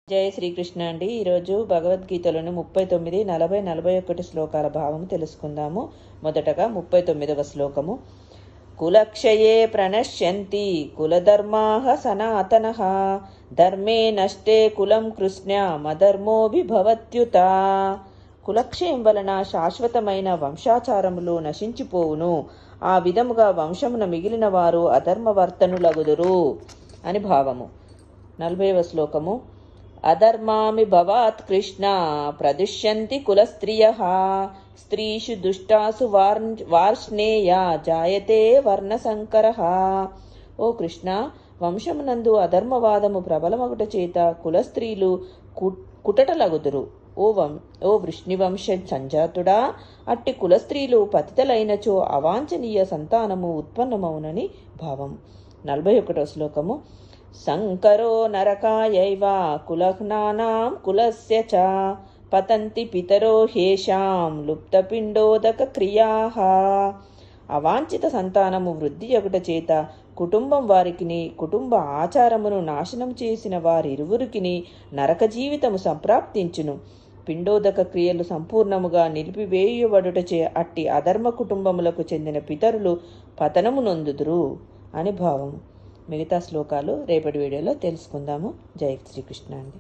జయ శ్రీకృష్ణ అండి. ఈరోజు భగవద్గీతలోని 39, 40, 41 శ్లోకాల భావము తెలుసుకుందాము. మొదటగా 39వ శ్లోకము. కులక్షయే ప్రణశ్యంతి కులధర్మాః సనాతనః ధర్మే నష్టే కులం కృష్ణమధర్మోభిభవత్యుత. కులక్షయం వలన శాశ్వతమైన వంశాచారములు నశించిపోవును. ఆ విధముగా వంశమున మిగిలిన వారు అధర్మవర్తనులగుదురు అని భావము. 40వ శ్లోకము. అధర్మామి భవాత్ కృష్ణ ప్రదుష్యంతి కులస్త్రియః స్త్రీషు దుష్టాసు వార్ష్ణేయ జాయతే వర్ణసంకరః. ఓ కృష్ణ, వంశమునందు అధర్మవాదము ప్రబలమగుట చేత కులస్త్రీలు కుటటలగుదురు. ఓ వృష్ణివంశ సంజాతుడా, అట్టి కులస్త్రీలు పతితలైనచో అవాంఛనీయ సంతానము ఉత్పన్నమవునని భావం. 41వ శ్లోకము. సంకరో నరకాయైవ కులఘ్నానాం కులస్య చ పతంతి పితరో హేషాం లుప్తపిండోదక క్రియాః. అవాంఛిత సంతానము వృద్ధి అగుట చేత కుటుంబం వారికిని కుటుంబ ఆచారమును నాశనం చేసిన వారిరువురికిని నరక జీవితము సంప్రాప్తించును. పిండోదక క్రియలు సంపూర్ణముగా నిలిపివేయబడుటచే అట్టి అధర్మ కుటుంబములకు చెందిన పితరులు పతనము నొందుదురు అని భావము. మిగతా శ్లోకాలు రేపటి వీడియోలో తెలుసుకుందాము. జై శ్రీకృష్ణ అండి.